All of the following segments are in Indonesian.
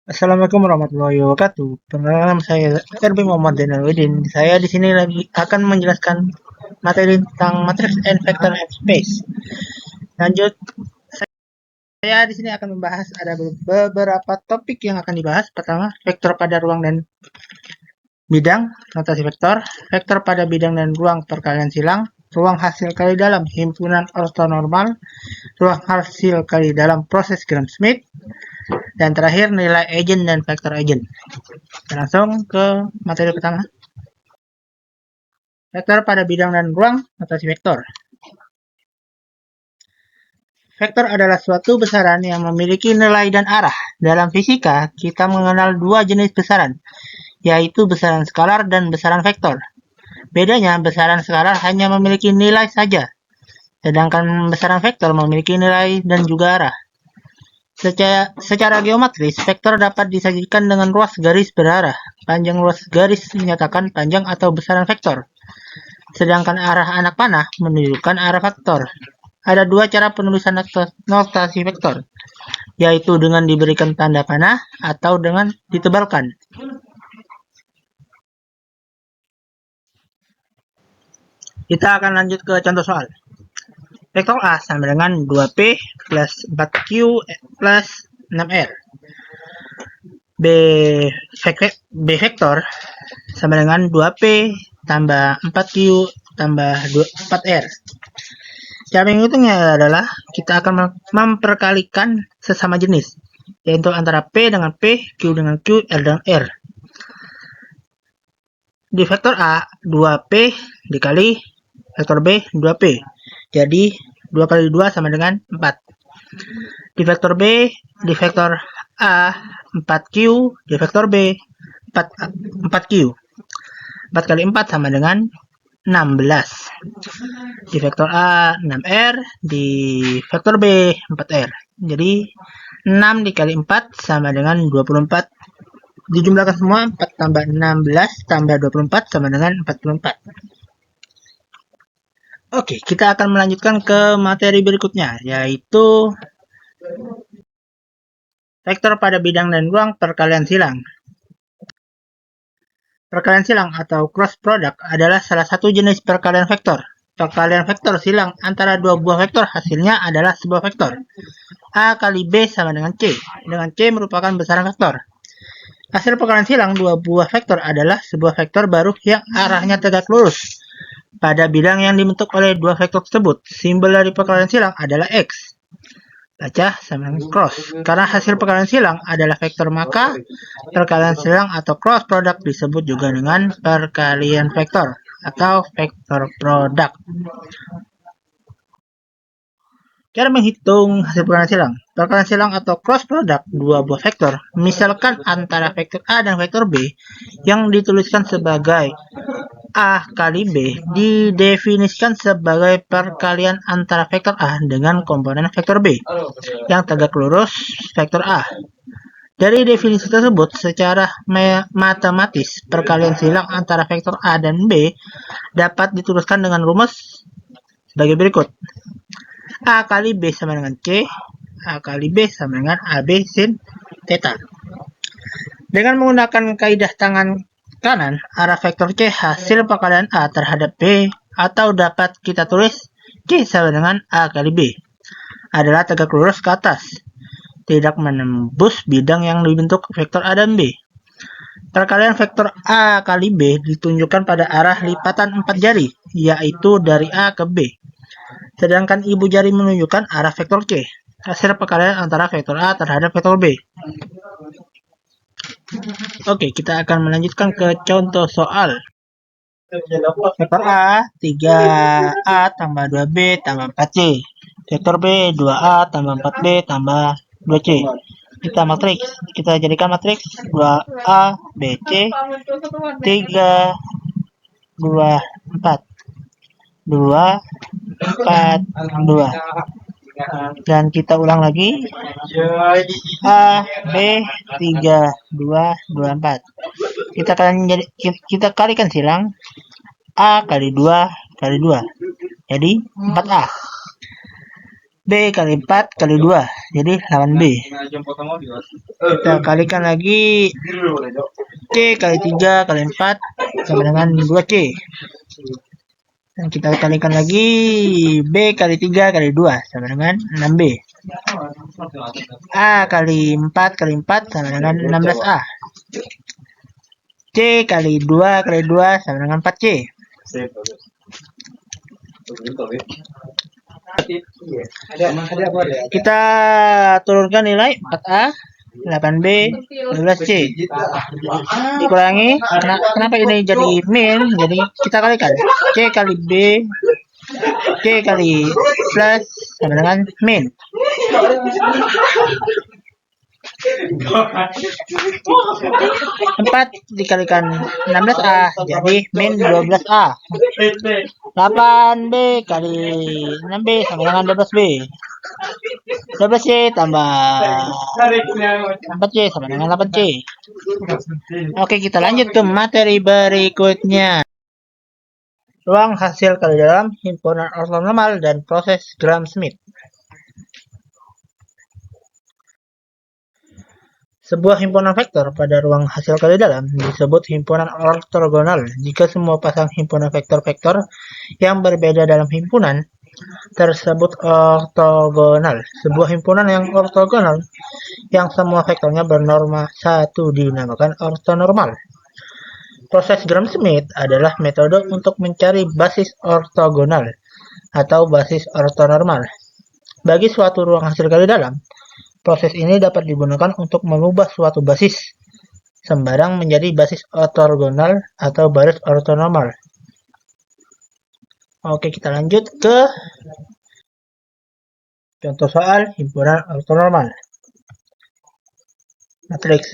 Assalamualaikum warahmatullahi wabarakatuh. Perkenalkan saya RB Muhammad Zainaludin. Saya di sini lagi akan menjelaskan materi tentang matrix and vector and space. Lanjut, saya di sini akan membahas ada beberapa topik yang akan dibahas. Pertama, vektor pada ruang dan bidang, notasi vektor, vektor pada bidang dan ruang perkalian silang, ruang hasil kali dalam himpunan ortonormal, ruang hasil kali dalam proses Gram-Schmidt, dan terakhir nilai agent dan vektor agent. Langsung ke materi pertama. Vektor pada bidang dan ruang, notasi vektor. Vektor adalah suatu besaran yang memiliki nilai dan arah. Dalam fisika, kita mengenal dua jenis besaran, yaitu besaran skalar dan besaran vektor. Bedanya, besaran skalar hanya memiliki nilai saja, sedangkan besaran vektor memiliki nilai dan juga arah. Secara geometris, vektor dapat disajikan dengan ruas garis berarah. Panjang ruas garis menyatakan panjang atau besaran vektor, sedangkan arah anak panah menunjukkan arah vektor. Ada dua cara penulisan notasi vektor, yaitu dengan diberikan tanda panah atau dengan ditebalkan. Kita akan lanjut ke contoh soal. Vektor A sama dengan 2P plus 4Q plus 6R. B vektor sama dengan 2P tambah 4Q tambah 4R. Cara menghitungnya adalah kita akan memperkalikan sesama jenis, yaitu antara P dengan P, Q dengan Q, R dengan R. Di vektor A, 2P dikali vektor B, 2P. Jadi, 2 kali 2 sama dengan 4. Di vektor B, di vektor A, 4Q, di vektor B, 4Q. 4 kali 4 sama dengan 16. Di vektor A 6R, di vektor B 4R. Jadi 6 dikali 4 sama dengan 24. Dijumlahkan semua, 4 tambah 16 tambah 24 sama dengan 44. Oke, kita akan melanjutkan ke materi berikutnya, yaitu vektor pada bidang dan ruang perkalian silang. Perkalian silang atau cross product adalah salah satu jenis perkalian vektor. Perkalian vektor silang antara dua buah vektor hasilnya adalah sebuah vektor. A kali B sama dengan C, dengan C merupakan besaran vektor. Hasil perkalian silang dua buah vektor adalah sebuah vektor baru yang arahnya tegak lurus pada bidang yang dibentuk oleh dua vektor tersebut. Simbol dari perkalian silang adalah X. Baca sama dengan cross. Karena hasil perkalian silang adalah vektor, maka perkalian silang atau cross product disebut juga dengan perkalian vektor atau vektor product. Cara menghitung hasil perkalian silang. Perkalian silang atau cross product dua buah vektor, misalkan antara vektor A dan vektor B, yang dituliskan sebagai A kali B, didefinisikan sebagai perkalian antara vektor A dengan komponen vektor B, yang tegak lurus vektor A. Dari definisi tersebut, secara matematis, perkalian silang antara vektor A dan B dapat dituliskan dengan rumus sebagai berikut. A kali B sama dengan C, A kali B sama dengan AB sin theta. Dengan menggunakan kaidah tangan kanan, arah vektor C hasil perkalian A terhadap B, atau dapat kita tulis C sama dengan A kali B, adalah tegak lurus ke atas, tidak menembus bidang yang dibentuk vektor A dan B. Perkalian vektor A kali B ditunjukkan pada arah lipatan 4 jari, yaitu dari A ke B. Sedangkan ibu jari menunjukkan arah vektor C, hasil perkalian antara vektor A terhadap vektor B. Oke, kita akan melanjutkan ke contoh soal. Vektor A, 3A tambah 2B tambah 4C. Vektor B, 2A tambah 4B tambah 2C. Kita matriks, kita jadikan matriks 2A, BC, 3, 2, 4. 2, 4, 2. Dan kita ulang lagi. A, B, 3, 2, 2, 4. Kita kalikan silang. A kali 2 kali 2. Jadi 4A. B kali 4 kali 2, jadi 8B. Kita kalikan lagi, C kali 3 kali 4 sama dengan 2C. Dan kita kalikan lagi, B kali 3 kali 2 sama dengan 6B. A kali 4 kali 4 sama dengan 16A. C kali 2 kali 2 sama dengan 4C. Kita turunkan nilai 4A, 8B, 12C. Dikurangi, kenapa ini jadi min? Jadi kita kalikan. C kali B, C kali plus sama dengan min. 4 dikalikan 16A jadi min 12A. 8B kali 6B sama dengan 12B. 12C tambah 4C sama dengan 8C. Oke, kita lanjut ke materi berikutnya. Ruang hasil kali dalam, himpunan ortonormal, dan proses Gram-Schmidt. Sebuah himpunan vektor pada ruang hasil kali dalam disebut himpunan ortogonal jika semua pasang himpunan vektor-vektor yang berbeda dalam himpunan tersebut ortogonal. Sebuah himpunan yang ortogonal yang semua vektornya bernorma 1 dinamakan ortonormal. Proses Gram-Schmidt adalah metode untuk mencari basis ortogonal atau basis ortonormal. Bagi suatu ruang hasil kali dalam, proses ini dapat digunakan untuk mengubah suatu basis sembarang menjadi basis ortogonal atau basis ortonormal. Oke, kita lanjut ke contoh soal himpunan ortonormal. Matriks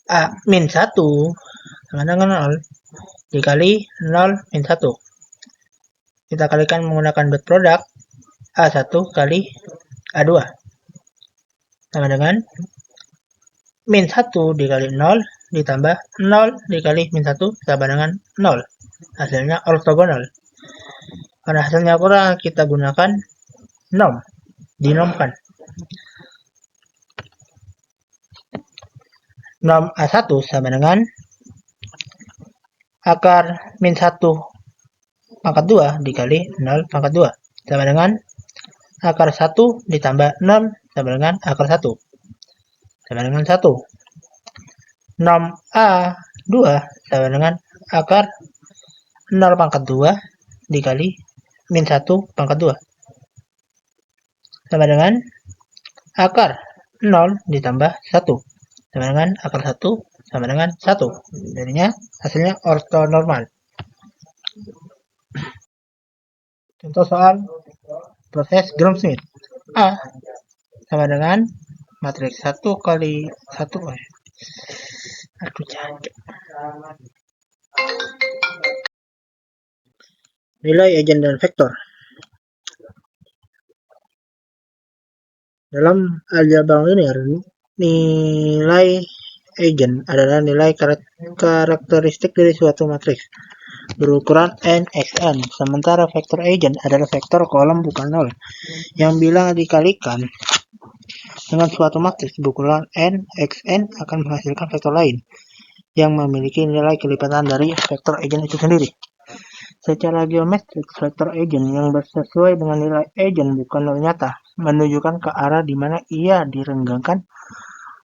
A min 1 sama dengan 0 dikali 0 min 1. Kita kalikan menggunakan dot product A1 kali A2 sama dengan min 1 dikali 0 ditambah 0 dikali min 1 sama dengan 0. Hasilnya ortogonal. Karena hasilnya kurang, kita gunakan nom, dinomkan. Nom A1 sama dengan akar min 1 pangkat 2 dikali 0 pangkat 2 sama dengan akar 1 ditambah 0 sama dengan akar 1 sama dengan 1. Nom A2 sama dengan akar 0 pangkat 2 dikali min 1 pangkat 2 sama dengan akar 0 ditambah 1 sama dengan akar 1 sama dengan 1. Jadinya hasilnya ortonormal. Contoh soal proses Gram-Schmidt. A sama dengan matriks 1 kali 1. Aduh, cacat. Nilai eigen dan vektor. Dalam aljabar linear, nilai eigen adalah nilai karakteristik dari suatu matriks berukuran n(xn), sementara vektor eigen adalah vektor kolom bukan nol yang bila dikalikan dengan suatu matriks berukuran n(xn) akan menghasilkan vektor lain yang memiliki nilai kelipatan dari vektor eigen itu sendiri. Secara geometrik, vektor eigen yang bersesuai dengan nilai eigen bukan nol nyata menunjukkan ke arah di mana ia direnggangkan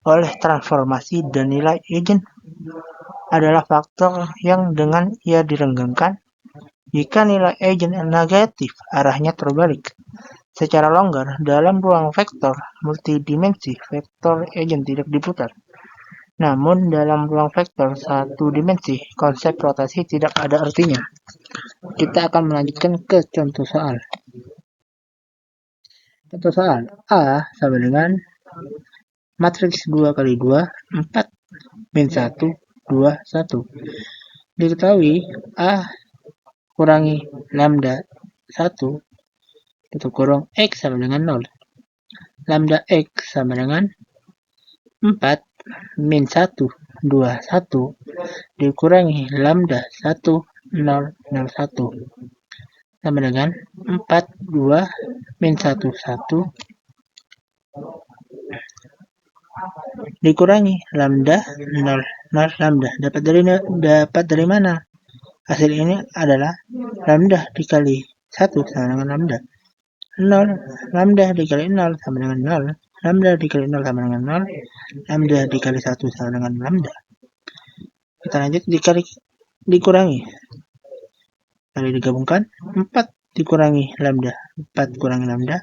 oleh transformasi, dan nilai eigen adalah faktor yang dengan ia direnggangkan. Jika nilai eigen negatif, arahnya terbalik. Secara longgar, dalam ruang vektor multidimensi, vektor eigen tidak diputar. Namun, dalam ruang vektor satu dimensi, konsep rotasi tidak ada artinya. Kita akan melanjutkan ke contoh soal. Contoh soal A sama dengan matriks 2 kali 2, 4, min 1, 2, 1. Diketahui A kurangi lambda 1 tutup kurung X sama dengan 0. Lambda X sama dengan 4 min 1, 2, 1 dikurangi lambda 1, 0, 0, 1 sama dengan 4, 2, min 1, 1 dikurangi lambda 0, 0 lambda. Dapat dari mana? Hasil ini adalah lambda dikali 1 sama dengan lambda. 0 lambda dikali 0 sama dengan 0. Lambda dikali 0 sama dengan 0. Lambda dikali 1 sama dengan lambda. Kita lanjut dikurangi. Kali digabungkan 4 dikurangi lambda. 4 kurangi lambda.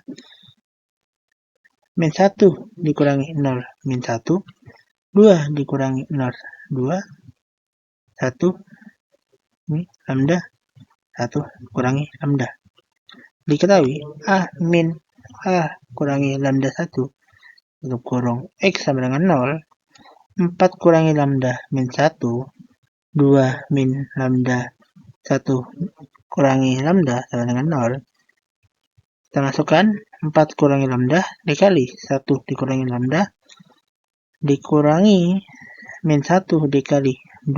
Min 1 dikurangi 0. Min 1. 2 dikurangi 0. 2. 1. Ini lambda. 1 kurangi lambda. Diketahui A min A kurangi lambda 1 untuk kurung X sama dengan 0. 4 kurangi lambda min 1. 2 min lambda 1 kurangi lambda sama dengan 0. Kita masukkan 4 kurangi lambda dikali 1 dikurangi lambda dikurangi min 1 dikali 2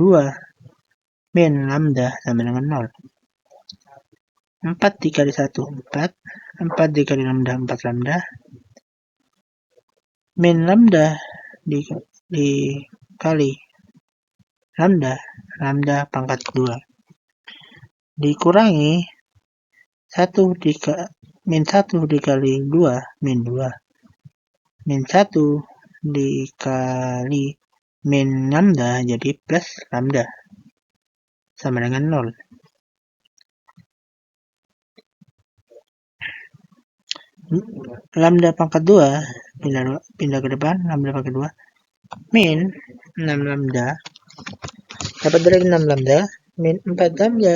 min lambda sama dengan 0. 4 dikali 1 4. 4 dikali lambda 4 lambda. Min lambda dikali lambda. Lambda pangkat 2. Dikurangi 1 min 1 dikali 2 min 2. Min 1 dikali min lambda jadi plus lambda sama dengan 0. Lambda pangkat 2 pindah ke depan. Lambda pangkat 2 min 6 lambda. Dapat dari 6 lambda min 4 lambda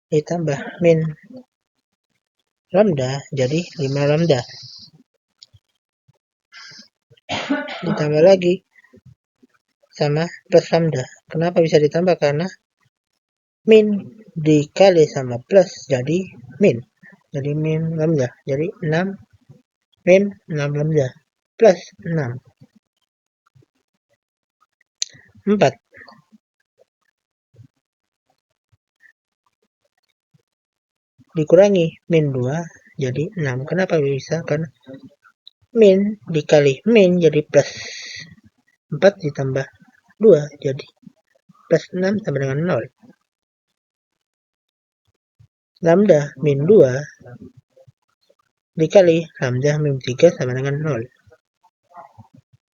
ditambah min lambda jadi 5 lambda. Ditambah lagi sama plus lambda. Kenapa bisa ditambah? Karena min dikali sama plus jadi min. Jadi min lambda. Jadi 6 min 6 lambda plus 6. 4. Dikurangi min 2 jadi 6. Kenapa bisa? Karena min dikali min jadi plus 4 ditambah 2 jadi plus 6 sama dengan 0. Lambda min 2 dikali lambda min 3 sama dengan 0.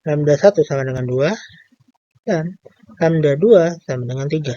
Lambda 1 sama dengan 2 dan lambda 2 sama dengan 3.